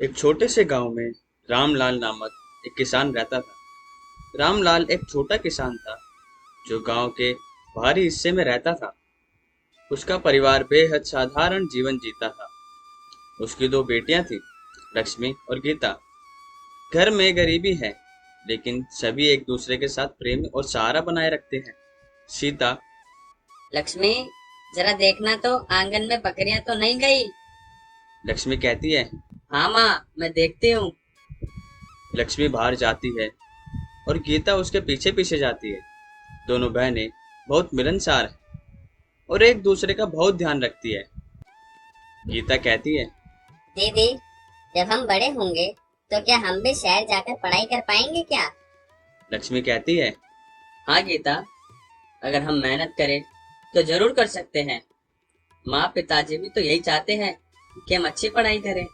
एक छोटे से गांव में रामलाल नामक एक किसान रहता था। रामलाल एक छोटा किसान था जो गांव के बाहरी हिस्से में रहता था। उसका परिवार बेहद साधारण जीवन जीता था। उसकी दो बेटियां थीं, लक्ष्मी और गीता। घर में गरीबी है, लेकिन सभी एक दूसरे के साथ प्रेम और सहारा बनाए रखते हैं। सीता। लक्ष्मी, जरा देखना तो आंगन में बकरियां तो नहीं गई। लक्ष्मी कहती है। हाँ माँ, मैं देखती हूँ। लक्ष्मी बाहर जाती है और गीता उसके पीछे पीछे जाती है। दोनों बहनें बहुत मिलनसार हैं और एक दूसरे का बहुत ध्यान रखती है। गीता कहती है। दीदी, जब हम बड़े होंगे तो क्या हम भी शहर जाकर पढ़ाई कर पाएंगे क्या? लक्ष्मी कहती है। हाँ गीता, अगर हम मेहनत करें तो जरूर कर सकते हैं। माँ पिताजी भी तो यही चाहते हैं कि हम अच्छी पढ़ाई करें।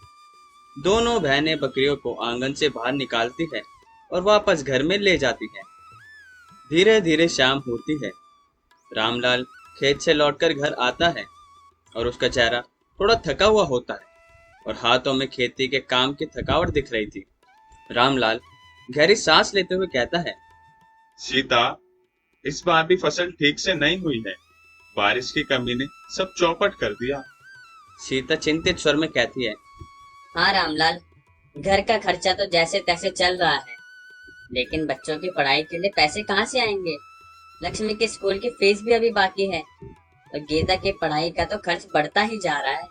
दोनों बहनें बकरियों को आंगन से बाहर निकालती है और वापस घर में ले जाती है। धीरे धीरे शाम होती है। रामलाल खेत से लौटकर घर आता है और उसका चेहरा थोड़ा थका हुआ होता है और हाथों में खेती के काम की थकावट दिख रही थी। रामलाल गहरी सांस लेते हुए कहता है। सीता, इस बार भी फसल ठीक से नहीं हुई है। बारिश की कमी ने सब चौपट कर दिया। सीता चिंतित स्वर में कहती है। हाँ रामलाल, घर का खर्चा तो जैसे तैसे चल रहा है, लेकिन बच्चों की पढ़ाई के लिए पैसे कहाँ से आएंगे। लक्ष्मी के स्कूल की फीस भी अभी बाकी है और गीता की पढ़ाई का तो खर्च बढ़ता ही जा रहा है।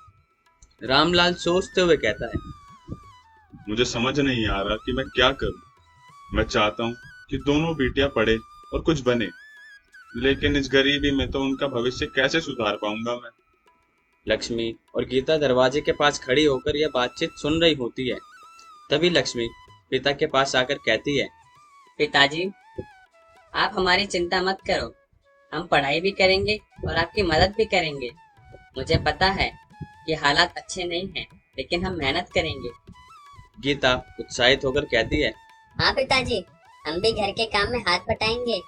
रामलाल सोचते हुए कहता है। मुझे समझ नहीं आ रहा कि मैं क्या करूं। मैं चाहता हूं कि दोनों बेटियां पढ़े और कुछ बने, लेकिन इस गरीबी में तो उनका भविष्य कैसे सुधार पाऊंगा मैं। लक्ष्मी और गीता दरवाजे के पास खड़ी होकर यह बातचीत सुन रही होती है। तभी लक्ष्मी पिता के पास आकर कहती है। पिताजी, आप हमारी चिंता मत करो। हम पढ़ाई भी करेंगे और आपकी मदद भी करेंगे। मुझे पता है कि हालात अच्छे नहीं हैं, लेकिन हम मेहनत करेंगे। गीता उत्साहित होकर कहती है। हाँ पिताजी, हम भी घर के काम में हाथ बटाएंगे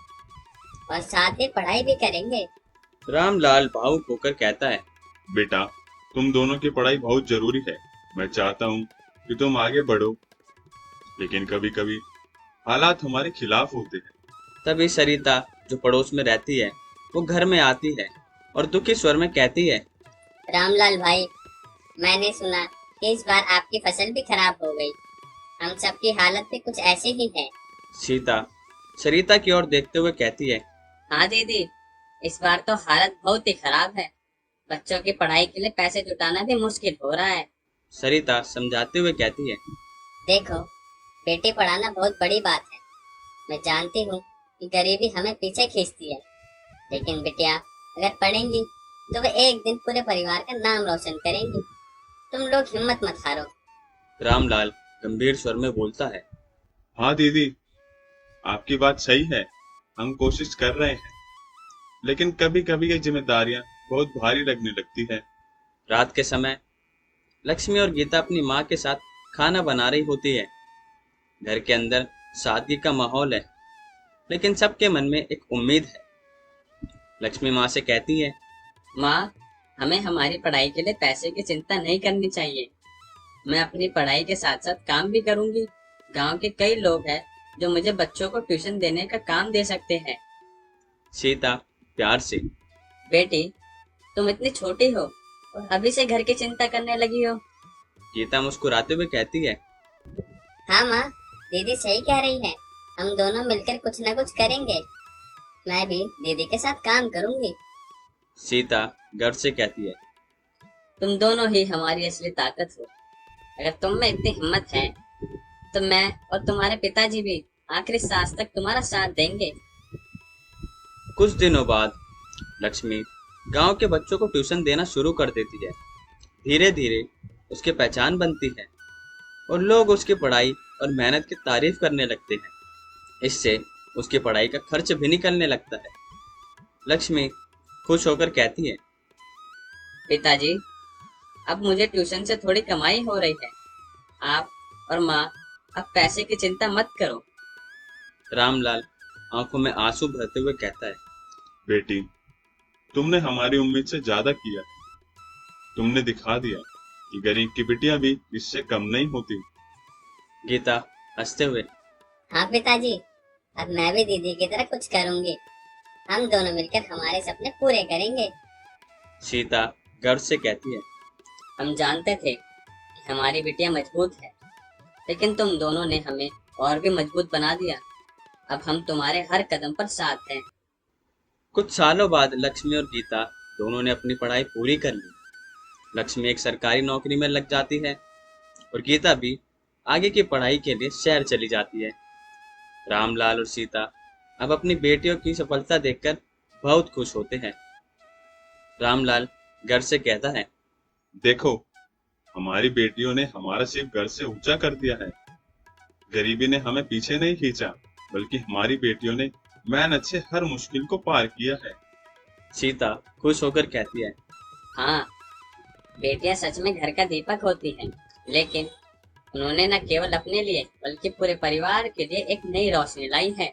और साथ ही पढ़ाई भी करेंगे। रामलाल भावुक होकर कहता है। बेटा, तुम दोनों की पढ़ाई बहुत जरूरी है। मैं चाहता हूं कि तुम आगे बढ़ो, लेकिन कभी कभी हालात हमारे खिलाफ होते हैं। तभी सरिता जो पड़ोस में रहती है वो घर में आती है और दुखी स्वर में कहती है। रामलाल भाई, मैंने सुना कि इस बार आपकी फसल भी खराब हो गई। हम सबकी हालत भी कुछ ऐसी ही है। सीता सरिता की ओर देखते हुए कहती है। हाँ दीदी, इस बार तो हालत बहुत ही खराब है। बच्चों की पढ़ाई के लिए पैसे जुटाना भी मुश्किल हो रहा है। सरिता समझाते हुए कहती है। देखो, बेटी पढ़ाना बहुत बड़ी बात है। मैं जानती हूँ कि गरीबी हमें पीछे खींचती है, लेकिन बिटिया अगर पढ़ेंगी तो वे एक दिन पूरे परिवार का नाम रोशन करेंगी। तुम लोग हिम्मत मत हारो। रामलाल गंभीर स्वर में बोलता है। हाँ दीदी, आपकी बात सही है। हम कोशिश कर रहे हैं, लेकिन कभी कभी ये जिम्मेदारियां बहुत भारी लगने लगती है। रात के समय लक्ष्मी और गीता अपनी माँ के साथ खाना बना रही होती है। घर के अंदर सादगी का माहौल है, लेकिन सबके मन में एक उम्मीद है। लक्ष्मी माँ से कहती है। माँ, हमें हमारी पढ़ाई के लिए पैसे की चिंता नहीं करनी चाहिए। मैं अपनी पढ़ाई के साथ साथ काम भी करूंगी। गांव के कई लोग हैं जो मुझे बच्चों को ट्यूशन देने का काम दे सकते हैं। सीता प्यार से। बेटी, तुम इतनी छोटी हो और अभी से घर की चिंता करने लगी हो। गीता मुस्कुराते हुए कहती है। हाँ माँ, दीदी सही कह रही है। हम दोनों मिलकर कुछ न कुछ करेंगे। मैं भी दीदी के साथ काम करूंगी। सीता गर्व से कहती है। तुम दोनों ही हमारी असली ताकत हो। अगर तुम में इतनी हिम्मत है तो मैं और तुम्हारे पिताजी भी आखिरी सांस तक तुम्हारा साथ देंगे। कुछ दिनों बाद लक्ष्मी गांव के बच्चों को ट्यूशन देना शुरू कर देती है। धीरे धीरे उसकी पहचान बनती है और लोग उसकी पढ़ाई और मेहनत की तारीफ करने लगते हैं। इससे उसकी पढ़ाई का खर्च भी निकलने लगता है। लक्ष्मी खुश होकर कहती है। पिताजी, अब मुझे ट्यूशन से थोड़ी कमाई हो रही है। आप और माँ अब पैसे की चिंता मत करो। रामलाल आंखों में आंसू भरते हुए कहता है। बेटी, तुमने हमारी उम्मीद से ज्यादा किया। तुमने दिखा दिया कि गरीब की बिटिया भी इससे कम नहीं होती। गीता हंसते हुए। हाँ पिताजी, अब मैं भी दीदी की तरह कुछ करूंगी। हम दोनों मिलकर हमारे सपने पूरे करेंगे। सीता गर्व से कहती है। हम जानते थे कि हमारी बिटिया मजबूत है, लेकिन तुम दोनों ने हमें और भी मजबूत बना दिया। अब हम तुम्हारे हर कदम पर साथ हैं। कुछ सालों बाद लक्ष्मी और गीता दोनों ने अपनी पढ़ाई पूरी कर ली। लक्ष्मी एक सरकारी नौकरी में लग जाती है और गीता भी आगे की पढ़ाई के लिए शहर चली जाती है। रामलाल और सीता अब अपनी बेटियों की सफलता देखकर बहुत खुश होते हैं। रामलाल घर से कहता है। देखो, हमारी बेटियों ने हमारा सिर्फ घर से ऊंचा कर दिया है। गरीबी ने हमें पीछे नहीं खींचा, बल्कि हमारी बेटियों ने मेहनत से हर मुश्किल को पार किया है। सीता खुश होकर कहती है। हाँ, बेटियां सच में घर का दीपक होती हैं, लेकिन उन्होंने न केवल अपने लिए बल्कि पूरे परिवार के लिए एक नई रोशनी लाई है।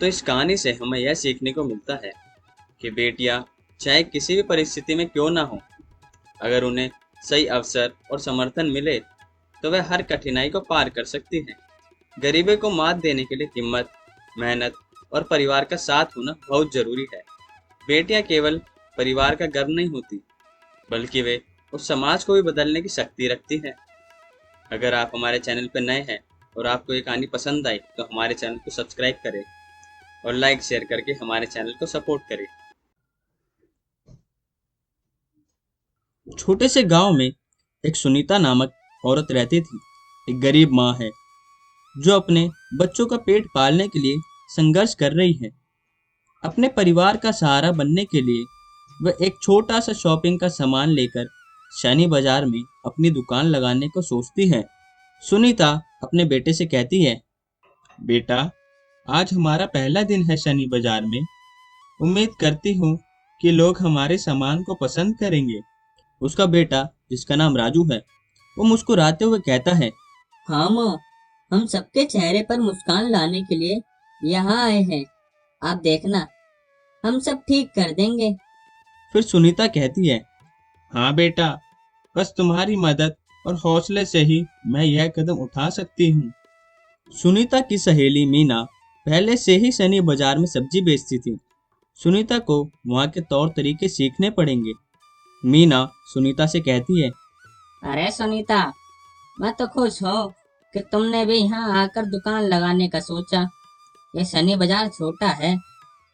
तो इस कहानी से हमें यह सीखने को मिलता है कि बेटियां चाहे किसी भी परिस्थिति में क्यों ना हो, अगर उन्हें सही अवसर और समर्थन मिले तो वह हर कठिनाई को पार कर सकती हैं। गरीबी को मात देने के लिए हिम्मत, मेहनत और परिवार का साथ होना बहुत जरूरी है। बेटियां केवल परिवार का गर्व नहीं होती, बल्कि वे उस समाज को भी बदलने की शक्ति रखती हैं। अगर आप हमारे चैनल पर नए हैं और आपको ये कहानी पसंद आई तो हमारे चैनल को सब्सक्राइब करें और लाइक शेयर करके हमारे चैनल को सपोर्ट करें। छोटे से गांव में एक सुनीता नामक औरत रहती थी। एक गरीब माँ है जो अपने बच्चों का पेट पालने के लिए संघर्ष कर रही है। अपने परिवार का सहारा बनने के लिए वह एक छोटा सा शॉपिंग का सामान लेकर शनि बाजार में अपनी दुकान लगाने को सोचती है। सुनीता अपने बेटे से कहती है। बेटा, आज हमारा पहला दिन है शनि बाजार में। उम्मीद करती हूँ कि लोग हमारे सामान को पसंद करेंगे। उसका बेटा, जिसका नाम राजू है, वो मुस्कुराते हुए कहता है। हाँ माँ, हम सबके चेहरे पर मुस्कान लाने के लिए यहाँ आए हैं। आप देखना, हम सब ठीक कर देंगे। फिर सुनीता कहती है। हाँ बेटा, बस तुम्हारी मदद और हौसले से ही मैं यह कदम उठा सकती हूँ। सुनीता की सहेली मीना पहले से ही शनि बाजार में सब्जी बेचती थी। सुनीता को वहाँ के तौर तरीके सीखने पड़ेंगे। मीना सुनीता से कहती है। अरे सुनीता, मैं तो खुश हूँ कि तुमने भी यहाँ आकर दुकान लगाने का सोचा। ये शनि बाजार छोटा है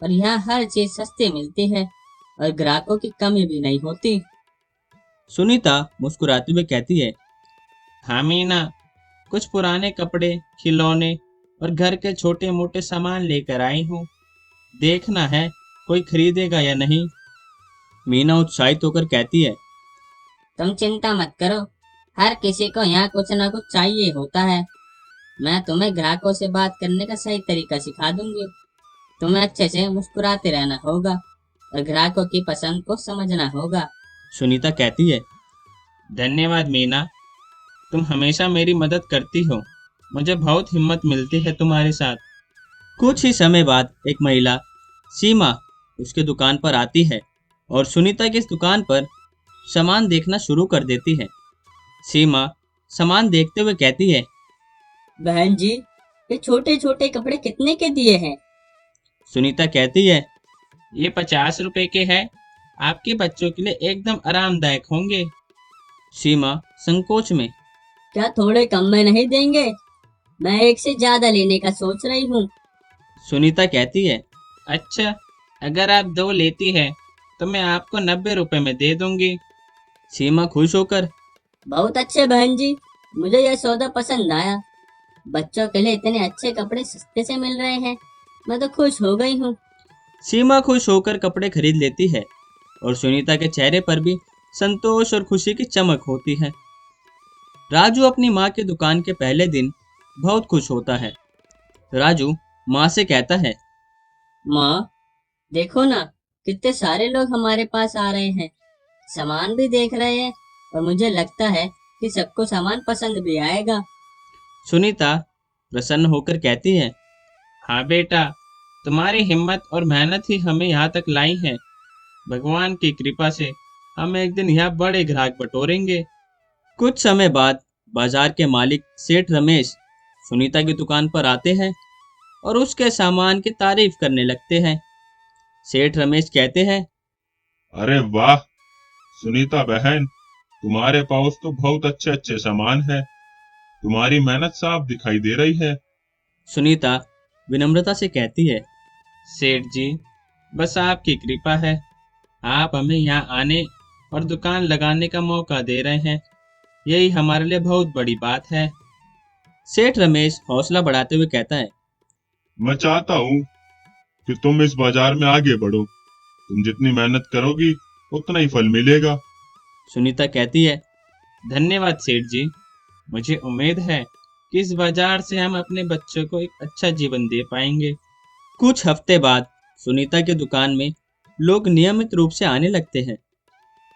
और यहाँ हर चीज सस्ती मिलती है और ग्राहकों की कमी भी नहीं होती। सुनीता मुस्कुराते हुए कहती है। हाँ मीना, कुछ पुराने कपड़े, खिलौने और घर के छोटे मोटे सामान लेकर आई हूँ। देखना है कोई खरीदेगा या नहीं। मीना उत्साहित होकर कहती है। तुम चिंता मत करो, हर किसी को यहाँ कुछ ना कुछ चाहिए होता है। मैं तुम्हें ग्राहकों से बात करने का सही तरीका सिखा दूंगी। तुम्हें अच्छे से मुस्कुराते रहना होगा और ग्राहकों की पसंद को समझना होगा। सुनीता कहती है। धन्यवाद मीना, तुम हमेशा मेरी मदद करती हो। मुझे बहुत हिम्मत मिलती है तुम्हारे साथ। कुछ ही समय बाद एक महिला सीमा उसके दुकान पर आती है और सुनीता की इस दुकान पर सामान देखना शुरू कर देती है। सीमा सामान देखते हुए कहती है। बहन जी, ये छोटे छोटे कपड़े कितने के दिए हैं? सुनीता कहती है। ये 50 रुपए के हैं। आपके बच्चों के लिए एकदम आरामदायक होंगे। सीमा संकोच में। क्या थोड़े कम में नहीं देंगे? मैं एक से ज्यादा लेने का सोच रही हूँ। सुनीता कहती है। अच्छा, अगर आप 2 लेती है तो मैं आपको 90 रुपए में दे दूंगी। सीमा खुश होकर। बहुत अच्छे बहन जी, मुझे यह सौदा पसंद आया। बच्चों के लिए इतने अच्छे कपड़े सस्ते से मिल रहे हैं, मैं तो खुश हो गई हूँ। सीमा खुश होकर कपड़े खरीद लेती है और सुनीता के चेहरे पर भी संतोष और खुशी की चमक होती है। राजू अपनी माँ की दुकान के पहले दिन बहुत खुश होता है। राजू माँ से कहता है। माँ, देखो ना, कितने सारे लोग हमारे पास आ रहे हैं, सामान भी देख रहे हैं और मुझे लगता है कि सबको सामान पसंद भी आएगा। सुनीता प्रसन्न होकर कहती है। हाँ बेटा, तुम्हारी हिम्मत और मेहनत ही हमें यहाँ तक लाई है। भगवान की कृपा से हम एक दिन यहाँ बड़े ग्राहक बटोरेंगे। कुछ समय बाद बाजार के मालिक सेठ रमेश सुनीता की दुकान पर आते हैं और उसके सामान की तारीफ करने लगते हैं। सेठ रमेश कहते हैं, अरे वाह सुनीता बहन, तुम्हारे पास तो बहुत अच्छे अच्छे सामान है। तुम्हारी मेहनत साफ दिखाई दे रही है। सुनीता विनम्रता से कहती है, सेठ जी, बस आपकी कृपा है। आप हमें यहाँ आने और दुकान लगाने का मौका दे रहे हैं, यही हमारे लिए बहुत बड़ी बात है। सेठ रमेश हौसला बढ़ाते हुए कहता है, मैं चाहता हूँ कि तुम इस बाजार में आगे बढ़ो। तुम जितनी मेहनत करोगी उतना ही फल मिलेगा। सुनीता कहती है, धन्यवाद सेठ जी, मुझे उम्मीद है कि इस बाजार से हम अपने बच्चों को एक अच्छा जीवन दे पाएंगे। कुछ हफ्ते बाद सुनीता की दुकान में लोग नियमित रूप से आने लगते हैं।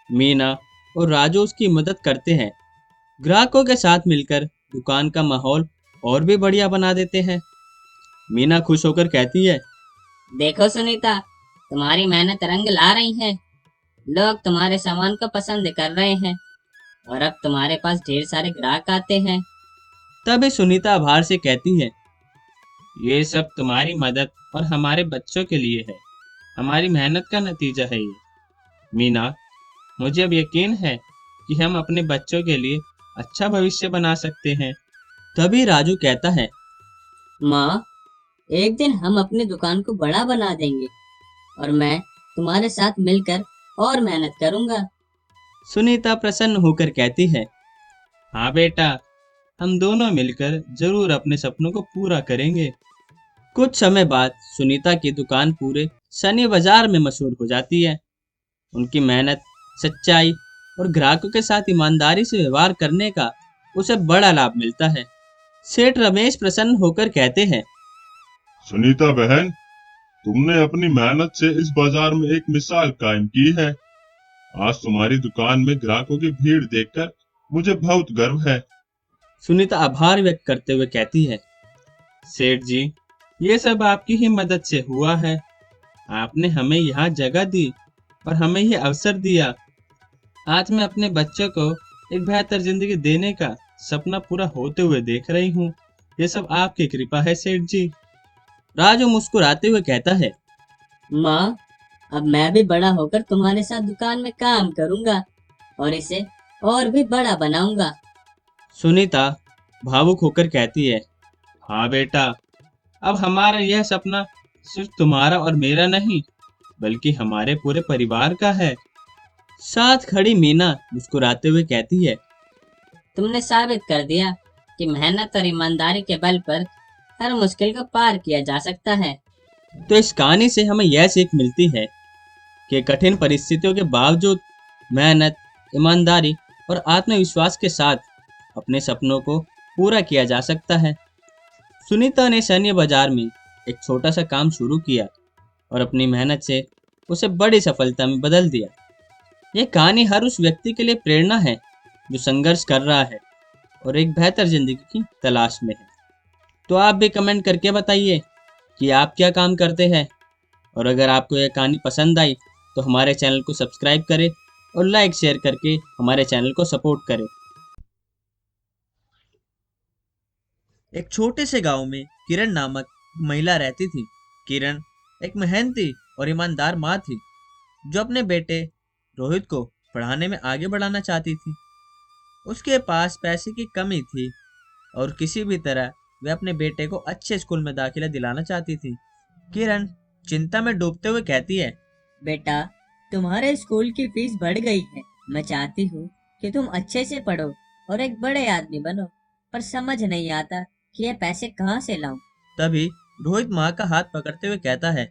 मीना और राजू उसकी मदद करते हैं। ग्राहकों के साथ मिलकर दुकान का माहौल और भी बढ़िया बना देते हैं। मीना खुश होकर कहती है, देखो सुनीता, तुम्हारी मेहनत रंग ला रही है। लोग तुम्हारे सामान को पसंद कर रहे हैं और अब तुम्हारे पास ढेर सारे ग्राहक आते हैं। तभी सुनीता आभार से कहती है, ये सब तुम्हारी मदद और हमारे बच्चों के लिए है। हमारी मेहनत का नतीजा है ये। मीना, मुझे अब यकीन है कि हम अपने बच्चों के लिए अच्छा भविष्य बना सकते हैं। तभी राजू कहता है, माँ, एक दिन हम अपनी दुकान को बड़ा बना देंगे और मैं तुम्हारे साथ मिलकर और मेहनत करूंगा। सुनीता प्रसन्न होकर कहती है, हाँ बेटा, हम दोनों मिलकर जरूर अपने सपनों को पूरा करेंगे। कुछ समय बाद सुनीता की दुकान पूरे सनी बाजार में मशहूर हो जाती है। उनकी मेहनत, सच्चाई और ग्राहकों के साथ ईमानदारी से व्यवहार करने का उसे बड़ा लाभ मिलता है। सेठ रमेश प्रसन्न होकर कहते हैं, सुनीता बहन, तुमने अपनी मेहनत से इस बाजार में एक मिसाल कायम की है। आज तुम्हारी दुकान में ग्राहकों की भीड़ देखकर मुझे बहुत गर्व है। सुनीता आभार व्यक्त करते हुए कहती है, सेठ जी, ये सब आपकी ही मदद से हुआ है। आपने हमें यहाँ जगह दी और हमें ये अवसर दिया। आज मैं अपने बच्चों को एक बेहतर जिंदगी देने का सपना पूरा होते हुए देख रही हूँ। ये सब आपकी कृपा है सेठ जी। राजू मुस्कुराते हुए कहता है, माँ, अब मैं भी बड़ा होकर तुम्हारे साथ दुकान में काम करूंगा और इसे और भी बड़ा बनाऊंगा। सुनीता भावुक होकर कहती है, हाँ बेटा, अब हमारा यह सपना सिर्फ तुम्हारा और मेरा नहीं, बल्कि हमारे पूरे परिवार का है। साथ खड़ी मीना मुस्कुराते हुए कहती है, तुमने साबित कर दिया कि मेहनत और ईमानदारी के बल पर हर मुश्किल को पार किया जा सकता है। तो इस कहानी से हमें यह सीख मिलती है कि कठिन परिस्थितियों के बावजूद मेहनत, ईमानदारी और आत्मविश्वास के साथ अपने सपनों को पूरा किया जा सकता है। सुनीता ने सैन्य बाजार में एक छोटा सा काम शुरू किया और अपनी मेहनत से उसे बड़ी सफलता में बदल दिया। यह कहानी हर उस व्यक्ति के लिए प्रेरणा है जो संघर्ष कर रहा है और एक बेहतर जिंदगी की तलाश में है। तो आप भी कमेंट करके बताइए कि आप क्या काम करते हैं, और अगर आपको यह कहानी पसंद आई तो हमारे चैनल को सब्सक्राइब करें और लाइक शेयर करके हमारे चैनल को सपोर्ट करें। एक छोटे से गांव में किरण नामक महिला रहती थी। किरण एक मेहनती और ईमानदार माँ थी जो अपने बेटे रोहित को पढ़ाने में आगे बढ़ाना चाहती थी। उसके पास पैसे की कमी थी और किसी भी तरह वह अपने बेटे को अच्छे स्कूल में दाखिला दिलाना चाहती थी। किरण चिंता में डूबते हुए कहती है, बेटा, तुम्हारे स्कूल की फीस बढ़ गई है। मैं चाहती हूँ कि तुम अच्छे से पढ़ो और एक बड़े आदमी बनो, पर समझ नहीं आता कि ये पैसे कहाँ से लाऊं। तभी रोहित माँ का हाथ पकड़ते हुए कहता है,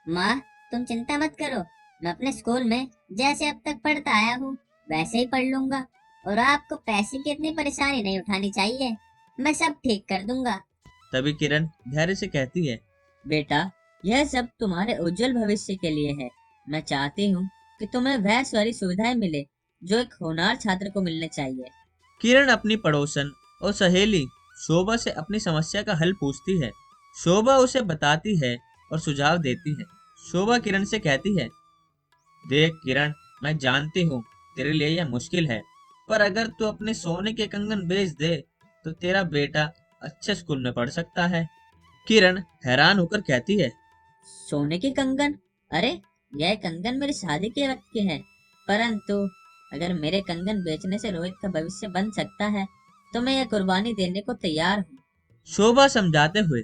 माँ, तुम चिंता मत करो। मैं अपने स्कूल में जैसे अब तक पढ़ता आया हूँ वैसे ही पढ़ लूंगा और आपको पैसे की इतनी परेशानी नहीं उठानी चाहिए। मैं सब ठीक कर दूंगा। तभी किरण धैर्य से कहती है, बेटा, यह सब तुम्हारे उज्जवल भविष्य के लिए है। मैं चाहती हूँ कि तुम्हें वह सारी सुविधाएं मिले जो एक होनहार छात्र को मिलने चाहिए। किरण अपनी पड़ोसन और सहेली शोभा से अपनी समस्या का हल पूछती है। शोभा उसे बताती है और सुझाव देती है। शोभा किरण से कहती है, देख किरण, मैं जानती हूँ तेरे लिए यह मुश्किल है, पर अगर तू अपने सोने के कंगन बेच दे तो तेरा बेटा अच्छे स्कूल में पढ़ सकता है। किरण हैरान होकर कहती है। सोने के कंगन? अरे, यह कंगन मेरी शादी के वक्त के हैं। परंतु अगर मेरे कंगन बेचने से रोहित का भविष्य बन सकता है तो मैं यह कुर्बानी देने को तैयार हूँ। शोभा समझाते हुए,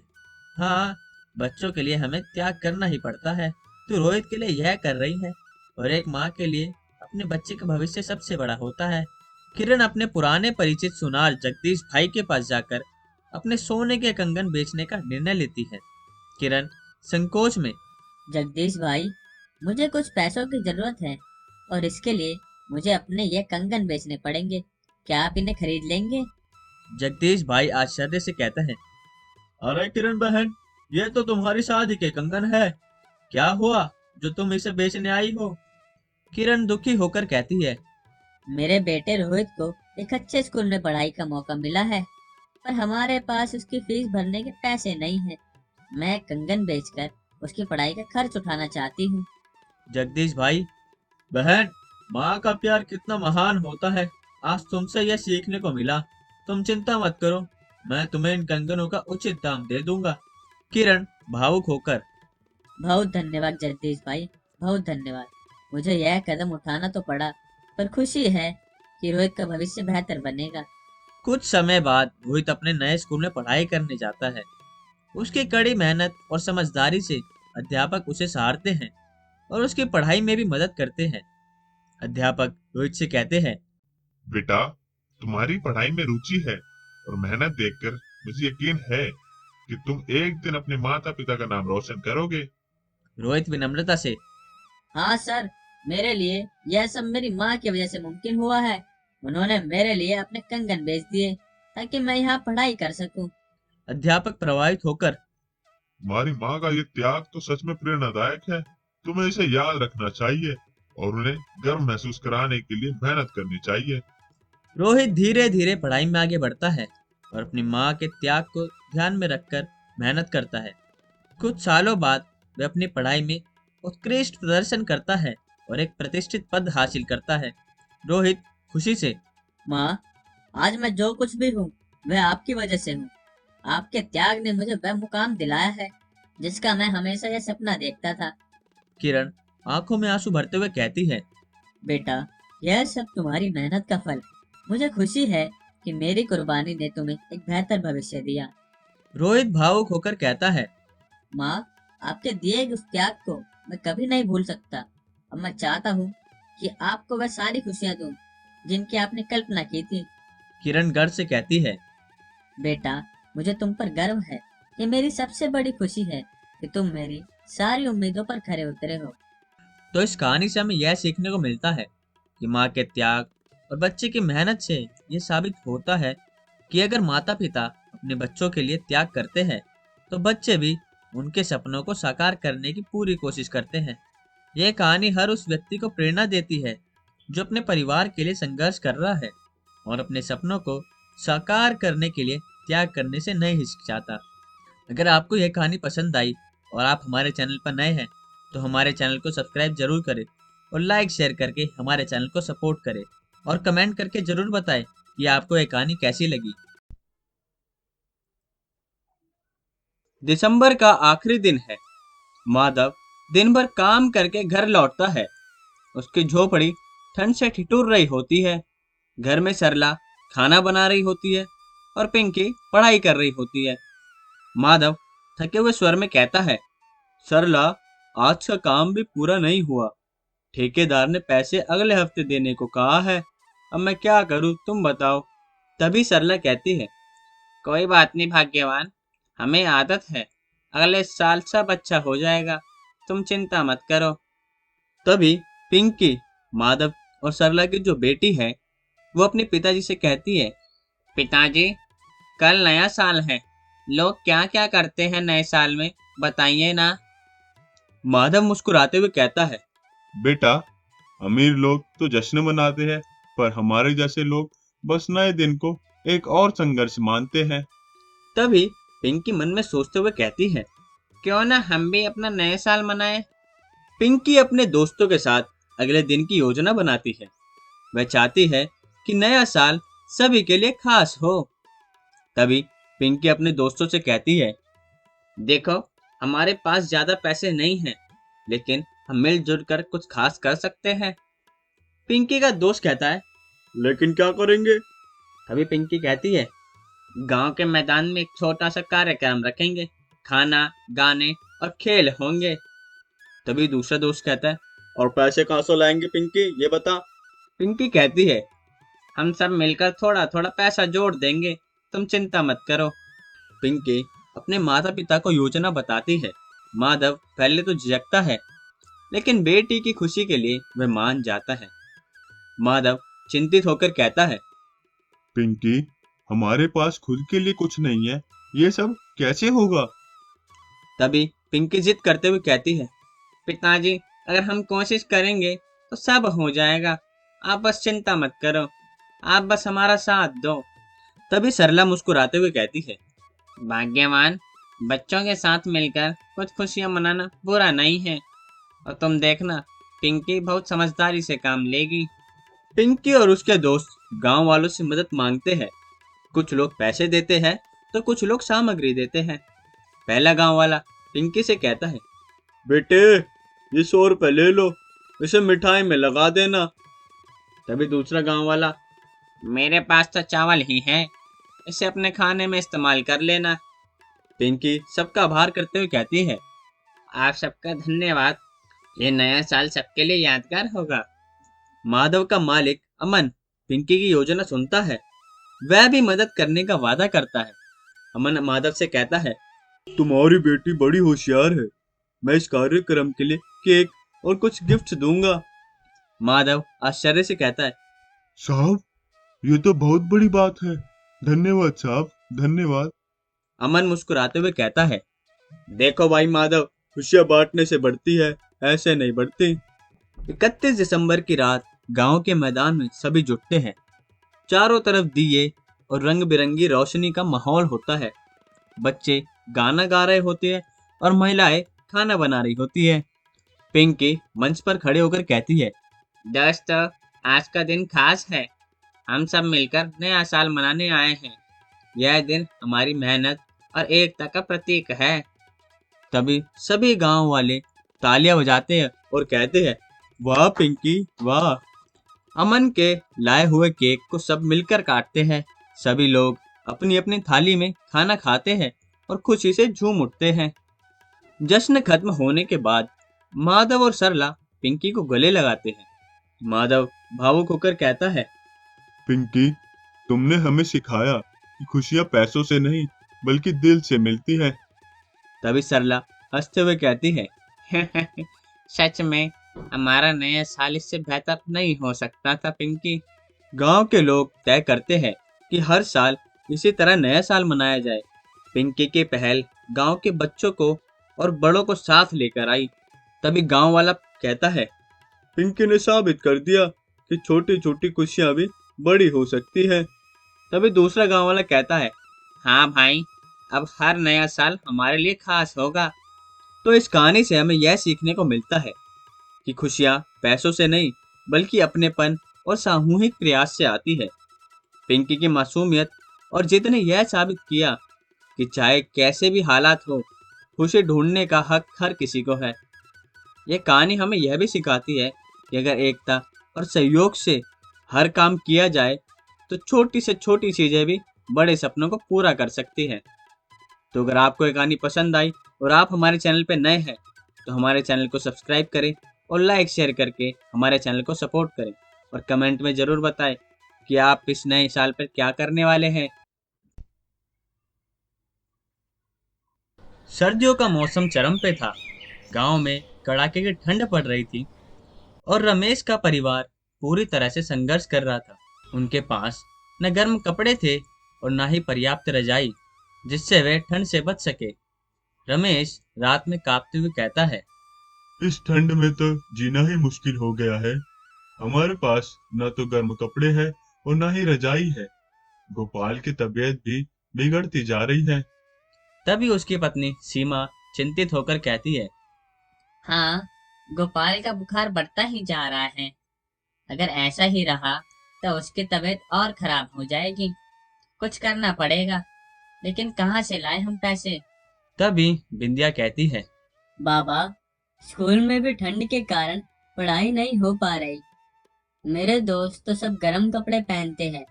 हाँ, बच्चों के लिए हमें त्याग करना ही पड़ता है। तू रोहित के लिए यह कर रही है, और एक माँ के लिए अपने बच्चे का भविष्य सबसे बड़ा होता है। किरण अपने पुराने परिचित सुनार जगदीश भाई के पास जाकर अपने सोने के कंगन बेचने का निर्णय लेती है। किरण संकोच में, जगदीश भाई, मुझे कुछ पैसों की जरूरत है और इसके लिए मुझे अपने ये कंगन बेचने पड़ेंगे। क्या आप इन्हें खरीद लेंगे? जगदीश भाई आश्चर्य से कहते हैं, अरे किरण बहन, ये तो तुम्हारी शादी के कंगन है। क्या हुआ जो तुम इसे बेचने आई हो? किरण दुखी होकर कहती है, मेरे बेटे रोहित को एक अच्छे स्कूल में पढ़ाई का मौका मिला है, पर हमारे पास उसकी फीस भरने के पैसे नहीं हैं। मैं कंगन बेचकर उसकी पढ़ाई का खर्च उठाना चाहती हूँ। जगदीश भाई, बहन, माँ का प्यार कितना महान होता है, आज तुमसे यह सीखने को मिला। तुम चिंता मत करो, मैं तुम्हें इन कंगनों का उचित दाम दे दूंगा। किरण भावुक होकर, बहुत धन्यवाद जगदीश भाई, बहुत धन्यवाद। मुझे यह कदम उठाना तो पड़ा, पर खुशी है कि रोहित का भविष्य बेहतर बनेगा। कुछ समय बाद रोहित अपने नए स्कूल में पढ़ाई करने जाता है। उसकी कड़ी मेहनत और समझदारी से अध्यापक उसे सराहते हैं और उसकी पढ़ाई में भी मदद करते हैं। अध्यापक रोहित से कहते हैं, बेटा, तुम्हारी पढ़ाई में रुचि है और मेहनत देखकर मुझे यकीन है कि तुम एक दिन अपने माता पिता का नाम रोशन करोगे। रोहित विनम्रता से, हाँ सर, मेरे लिए यह सब मेरी माँ की वजह से मुमकिन हुआ है। उन्होंने मेरे लिए अपने कंगन बेच दिए ताकि मैं यहाँ पढ़ाई कर सकूं। अध्यापक प्रभावित होकर, तुम्हारी माँ का ये त्याग तो सच में प्रेरणादायक है। तुम्हें इसे याद रखना चाहिए और उन्हें गर्व महसूस कराने के लिए मेहनत करनी चाहिए। रोहित धीरे धीरे पढ़ाई में आगे बढ़ता है और अपनी माँ के त्याग को ध्यान में रखकर मेहनत करता है। कुछ सालों बाद वह अपनी पढ़ाई में उत्कृष्ट प्रदर्शन करता है और एक प्रतिष्ठित पद हासिल करता है। रोहित खुशी से, माँ, आज मैं जो कुछ भी हूँ वह आपकी वजह से हूँ। आपके त्याग ने मुझे वह मुकाम दिलाया है जिसका मैं हमेशा यह सपना देखता था। किरण आंखों में आंसू भरते हुए कहती है, बेटा, यह सब तुम्हारी मेहनत का फल। मुझे खुशी है कि मेरी कुर्बानी ने तुम्हें एक बेहतर भविष्य दिया। रोहित भावुक होकर कहता है, माँ, आपके दिए गए उस त्याग को मैं कभी नहीं भूल सकता। अब मैं चाहता हूँ कि आपको वह सारी खुशियाँ दूं जिनकी आपने कल्पना की थी। किरण गर्व से कहती है, बेटा, मुझे तुम पर गर्व है। ये मेरी सबसे बड़ी खुशी है कि तुम मेरी सारी उम्मीदों पर खरे उतरे हो। तो इस कहानी से हमें यह सीखने को मिलता है कि माँ के त्याग और बच्चे की मेहनत से ये साबित होता है कि अगर माता पिता अपने बच्चों के लिए त्याग करते हैं तो बच्चे भी उनके सपनों को साकार करने की पूरी कोशिश करते हैं। यह कहानी हर उस व्यक्ति को प्रेरणा देती है जो अपने परिवार के लिए संघर्ष कर रहा है और अपने सपनों को साकार करने के लिए त्याग करने से नहीं हिचकिचाता। अगर आपको यह कहानी पसंद आई और आप हमारे चैनल पर नए हैं तो हमारे चैनल को सब्सक्राइब जरूर करें और लाइक शेयर करके हमारे चैनल को सपोर्ट करें और कमेंट करके जरूर बताएं कि आपको यह कहानी कैसी लगी। दिसंबर का आखिरी दिन है। माधव दिन भर काम करके घर लौटता है। उसकी झोपड़ी ठंड से ठिठुर रही होती है। घर में सरला खाना बना रही होती है और पिंकी पढ़ाई कर रही होती है। माधव थके हुए स्वर में कहता है, सरला, आज का काम भी पूरा नहीं हुआ। ठेकेदार ने पैसे अगले हफ्ते देने को कहा है। अब मैं क्या करूं, तुम बताओ। तभी सरला कहती है, कोई बात नहीं भाग्यवान, हमें आदत है, अगले साल सब अच्छा हो जाएगा, तुम चिंता मत करो। तभी पिंकी, माधव और सरला की जो बेटी है, वो अपने पिताजी से कहती है, पिताजी, कल नया साल है, लोग क्या क्या करते हैं नए साल में, बताइए ना। माधव मुस्कुराते हुए कहता है, बेटा, अमीर लोग तो जश्न मनाते हैं, पर हमारे जैसे लोग बस नए दिन को एक और संघर्ष मानते हैं। तभी पिंकी मन में सोचते हुए कहती है, क्यों ना हम भी अपना नया साल मनाएं। पिंकी अपने दोस्तों के साथ अगले दिन की योजना बनाती है। वह चाहती है कि नया साल सभी के लिए खास हो। तभी पिंकी अपने दोस्तों से कहती है, देखो, हमारे पास ज्यादा पैसे नहीं हैं, लेकिन हम मिलजुल कर कुछ खास कर सकते हैं। पिंकी का दोस्त कहता है, लेकिन क्या करेंगे? तभी पिंकी कहती है, गांव के मैदान में एक छोटा सा कार्यक्रम रखेंगे, खाना, गाने और खेल होंगे। तभी दूसरा दोस्त कहता है, और पैसे कहाँ से लाएंगे पिंकी, ये बता। पिंकी कहती है, हम सब मिलकर थोड़ा थोड़ा पैसा जोड़ देंगे, तुम चिंता मत करो। पिंकी अपने माता पिता को योजना बताती है। माधव पहले तो झिझकता है, लेकिन बेटी की खुशी के लिए वह मान जाता है। माधव चिंतित होकर कहता है, पिंकी, हमारे पास खुद के लिए कुछ नहीं है, ये सब कैसे होगा? तभी पिंकी जिद करते हुए कहती है, पिताजी, अगर हम कोशिश करेंगे तो सब हो जाएगा, आप बस चिंता मत करो, आप बस हमारा साथ दो। तभी सरला मुस्कुराते हुए कहती है, भाग्यवान, बच्चों के साथ मिलकर कुछ खुशियां मनाना बुरा नहीं है, और तुम देखना, पिंकी बहुत समझदारी से काम लेगी। पिंकी और उसके दोस्त गांव वालों से मदद मांगते हैं। कुछ लोग पैसे देते हैं तो कुछ लोग सामग्री देते हैं। पहला गांव वाला पिंकी से कहता है, बेटे, ये 100 रुपए ले लो, इसे मिठाई में लगा देना। तभी दूसरा गांव वाला, मेरे पास तो चावल ही है, इसे अपने खाने में इस्तेमाल कर लेना। पिंकी सबका आभार करते हुए कहती है, आप सबका धन्यवाद, ये नया साल सबके लिए यादगार होगा। माधव का मालिक अमन पिंकी की योजना सुनता है। वह भी मदद करने का वादा करता है। अमन माधव से कहता है, तुम्हारी बेटी बड़ी होशियार है, मैं इस कार्यक्रम के लिए केक और कुछ गिफ्ट दूंगा। माधव आश्चर्य से कहता है, साहब, ये तो बहुत बड़ी बात है। धन्यवाद साहब, धन्यवाद। अमन मुस्कुराते हुए कहता है, देखो भाई माधव, खुशियां बांटने से बढ़ती है, ऐसे नहीं बढ़ती। 31 दिसंबर की रात गांव के मैदान में सभी जुटते हैं। चारों तरफ दिए और रंग बिरंगी रोशनी का माहौल होता है। बच्चे गाना गा रहे होते हैं और महिलाएं खाना बना रही होती है। पिंकी मंच पर खड़े होकर कहती है, दोस्तों, आज का दिन खास है, हम सब मिलकर नया साल मनाने आए हैं। यह दिन हमारी मेहनत और एकता का प्रतीक है। तभी सभी गांव वाले तालियां बजाते हैं और कहते हैं, वाह पिंकी, वाह। अमन के लाए हुए केक को सब मिलकर काटते हैं। सभी लोग अपनी अपनी थाली में खाना खाते हैं और खुशी से झूम उठते हैं। जश्न खत्म होने के बाद माधव और सरला पिंकी को गले लगाते हैं। माधव भावुक होकर कहता है, पिंकी, तुमने हमें सिखाया कि खुशियां पैसों से नहीं बल्कि दिल से मिलती है। तभी सरला हंसते हुए कहती है, सच में हमारा नया साल इससे बेहतर नहीं हो सकता था पिंकी। गांव के लोग तय करते हैं कि हर साल इसी तरह नया साल मनाया जाए। पिंकी की पहल गांव के बच्चों को और बड़ों को साथ लेकर आई। तभी गांव वाला कहता है, पिंकी ने साबित कर दिया कि छोटी छोटी खुशियां भी बड़ी हो सकती है। तभी दूसरा गांव वाला कहता है, हाँ भाई, अब हर नया साल हमारे लिए खास होगा। तो इस कहानी से हमें यह सीखने को मिलता है कि खुशियां पैसों से नहीं बल्कि अपनेपन और सामूहिक प्रयास से आती है। पिंकी की मासूमियत और जिद ने यह साबित किया कि चाहे कैसे भी हालात हो, खुशी ढूंढने का हक हर किसी को है। यह कहानी हमें यह भी सिखाती है कि अगर एकता और सहयोग से हर काम किया जाए तो छोटी से छोटी चीजें भी बड़े सपनों को पूरा कर सकती है। तो अगर आपको ये कहानी पसंद आई और आप हमारे चैनल पर नए हैं तो हमारे चैनल को सब्सक्राइब करें और लाइक शेयर करके हमारे चैनल को सपोर्ट करें, और कमेंट में जरूर बताएं कि आप इस नए साल पर क्या करने वाले हैं। सर्दियों का मौसम चरम पे था। गांव में कड़ाके की ठंड पड़ रही थी और रमेश का परिवार पूरी तरह से संघर्ष कर रहा था। उनके पास न गर्म कपड़े थे और न ही पर्याप्त रजाई जिससे वे ठंड से बच सके। रमेश रात में कांपते हुए कहता है, इस ठंड में तो जीना ही मुश्किल हो गया है। हमारे पास न तो गर्म कपड़े हैं और न ही रजाई है। गोपाल की तबीयत भी बिगड़ती जा रही है। तभी उसकी पत्नी सीमा चिंतित होकर कहती है, हाँ, गोपाल का बुखार बढ़ता ही जा रहा है। अगर ऐसा ही रहा तो उसकी तबीयत और खराब हो जाएगी। कुछ करना पड़ेगा, लेकिन कहाँ से लाए हम पैसे? तभी बिंदिया कहती है, बाबा, स्कूल में भी ठंड के कारण पढ़ाई नहीं हो पा रही। मेरे दोस्त तो सब गर्म कपड़े पहनते हैं,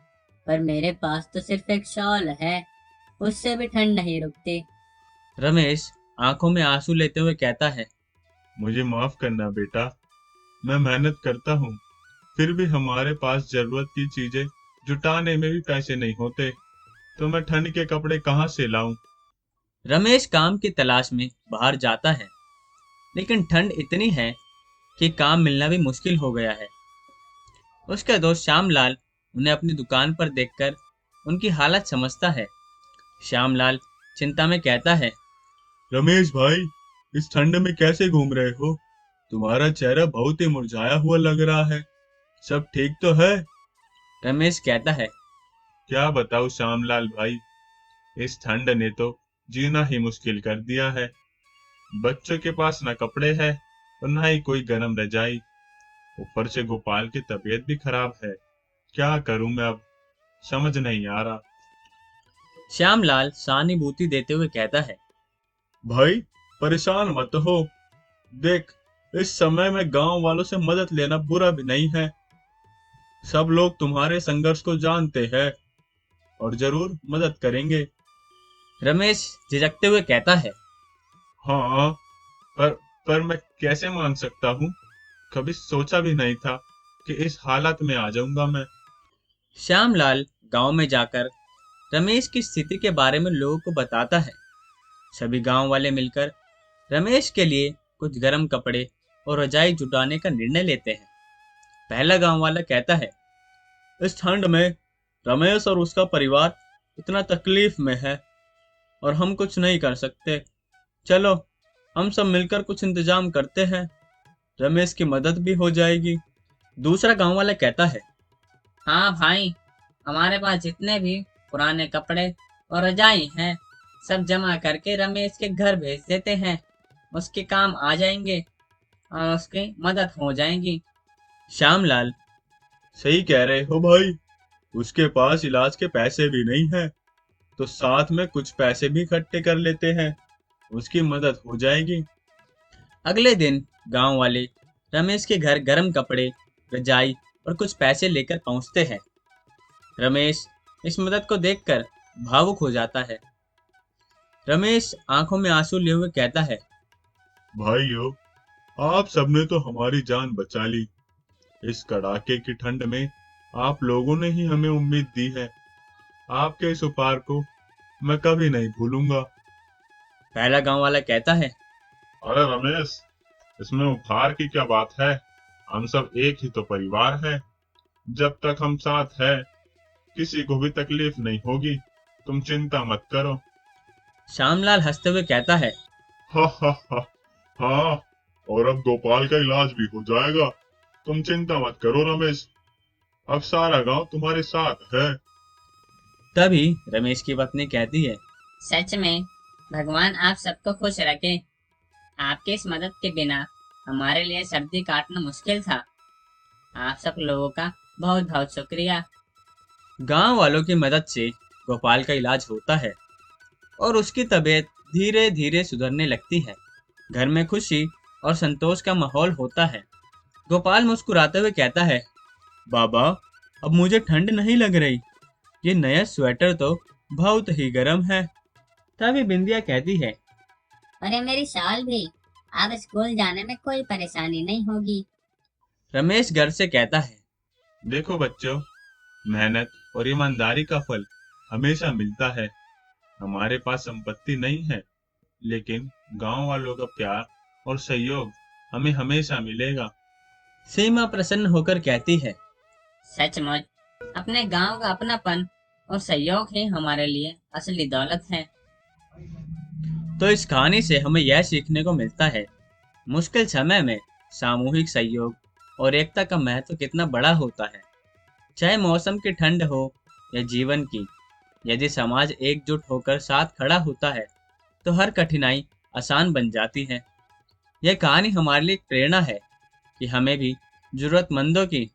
पर मेरे पास तो सिर्फ एक शॉल है, उससे भी ठंड नहीं रुकती। रमेश आंखों में आंसू लेते हुए कहता है, मुझे माफ करना बेटा, मैं मेहनत करता हूँ, फिर भी हमारे पास जरूरत की चीजें जुटाने में भी पैसे नहीं होते, तो मैं ठंड के कपड़े कहाँ से लाऊं? रमेश काम की तलाश में बाहर जाता है, लेकिन ठंड इतनी है कि काम मिलना भी मुश्किल हो गया है। उसका दोस्त श्यामलाल उन्हें अपनी दुकान पर देखकर उनकी हालत समझता है। श्यामलाल चिंता में कहता है, रमेश भाई, इस ठंड में कैसे घूम रहे हो? तुम्हारा चेहरा बहुत ही मुरझाया हुआ लग रहा है। सब ठीक तो है? रमेश कहता है, क्या बताऊं श्यामलाल भाई, इस ठंड ने तो जीना ही मुश्किल कर दिया है। बच्चों के पास ना कपड़े हैं और ना ही कोई गर्म रजाई। ऊपर से गोपाल की तबीयत भी खराब है। क्या करूं मैं अब, समझ नहीं आ रहा। श्यामलाल सहानुभूति देते हुए कहता है, भाई परेशान मत हो, देख, इस समय में गांव वालों से मदद लेना बुरा भी नहीं है। सब लोग तुम्हारे संघर्ष को जानते हैं और जरूर मदद करेंगे। रमेश झिझकते हुए कहता है, हाँ, पर पर मैं कैसे मान सकता हूँ? कभी सोचा भी नहीं था कि इस हालत में आ जाऊंगा मैं। श्यामलाल गांव में जाकर रमेश की स्थिति के बारे में लोगों को बताता है। सभी गांव वाले मिलकर रमेश के लिए कुछ गर्म कपड़े और रजाई जुटाने का निर्णय लेते हैं। पहला गांव वाला कहता है, इस ठंड में रमेश और उसका परिवार इतना तकलीफ में है और हम कुछ नहीं कर सकते। चलो हम सब मिलकर कुछ इंतजाम करते हैं, रमेश की मदद भी हो जाएगी। दूसरा गांव वाला कहता है, हाँ भाई, हमारे पास जितने भी पुराने कपड़े और रजाई हैं, सब जमा करके रमेश के घर भेज देते हैं। उसके काम आ जाएंगे और उसकी मदद हो जाएगी। श्यामलाल, सही कह रहे हो भाई, उसके पास इलाज के पैसे भी नहीं है, तो साथ में कुछ पैसे भी इकट्ठे कर लेते हैं, उसकी मदद हो जाएगी। अगले दिन गांव वाले रमेश के घर गर्म कपड़े, रजाई और कुछ पैसे लेकर पहुंचते हैं। रमेश इस मदद को देखकर भावुक हो जाता है। रमेश आंखों में आंसू लिए हुए कहता है, भाइयों, आप सबने तो हमारी जान बचा ली। इस कड़ाके की ठंड में आप लोगों ने ही हमें उम्मीद दी है। आपके इस उपकार को मैं कभी नहीं भूलूंगा। पहला गांव वाला कहता है, अरे रमेश, इसमें उपहार की क्या बात है? हम सब एक ही तो परिवार है। जब तक हम साथ हैं, किसी को भी तकलीफ नहीं होगी। तुम चिंता मत करो। श्यामलाल हंसते हुए कहता है, हा हा हा, हाँ, और अब गोपाल का इलाज भी हो जाएगा। तुम चिंता मत करो रमेश, अब सारा गांव तुम्हारे साथ है। तभी रमेश की पत्नी कहती है, सच में भगवान आप सबको खुश रखे। आपकी इस मदद के बिना हमारे लिए सर्दी काटना मुश्किल था। आप सब लोगों का बहुत बहुत शुक्रिया। गांव वालों की मदद से गोपाल का इलाज होता है और उसकी तबीयत धीरे धीरे सुधरने लगती है। घर में खुशी और संतोष का माहौल होता है। गोपाल मुस्कुराते हुए कहता है, बाबा, अब मुझे ठंड नहीं लग रही। ये नया स्वेटर तो बहुत ही गर्म है। तभी बिंदिया कहती है, अरे मेरी शाल भी, अब स्कूल जाने में कोई परेशानी नहीं होगी। रमेश घर से कहता है, देखो बच्चों, मेहनत और ईमानदारी का फल हमेशा मिलता है। हमारे पास संपत्ति नहीं है, लेकिन गांव वालों का प्यार और सहयोग हमें हमेशा मिलेगा। सीमा प्रसन्न होकर कहती है, सचमुच अपने गांव का अपनापन और सहयोग ही हमारे लिए असली दौलत है। तो इस कहानी से हमें यह सीखने को मिलता है, मुश्किल समय में सामूहिक सहयोग और एकता का महत्व कितना बड़ा होता है। चाहे मौसम की ठंड हो या जीवन की, यदि समाज एकजुट होकर साथ खड़ा होता है तो हर कठिनाई आसान बन जाती है। यह कहानी हमारे लिए एक प्रेरणा है कि हमें भी जरूरतमंदों की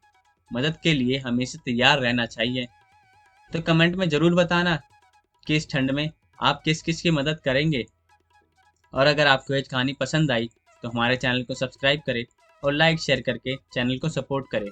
मदद के लिए हमेशा तैयार रहना चाहिए। तो कमेंट में ज़रूर बताना कि इस ठंड में आप किस किस की मदद करेंगे। और अगर आपको ये कहानी पसंद आई तो हमारे चैनल को सब्सक्राइब करें और लाइक शेयर करके चैनल को सपोर्ट करें।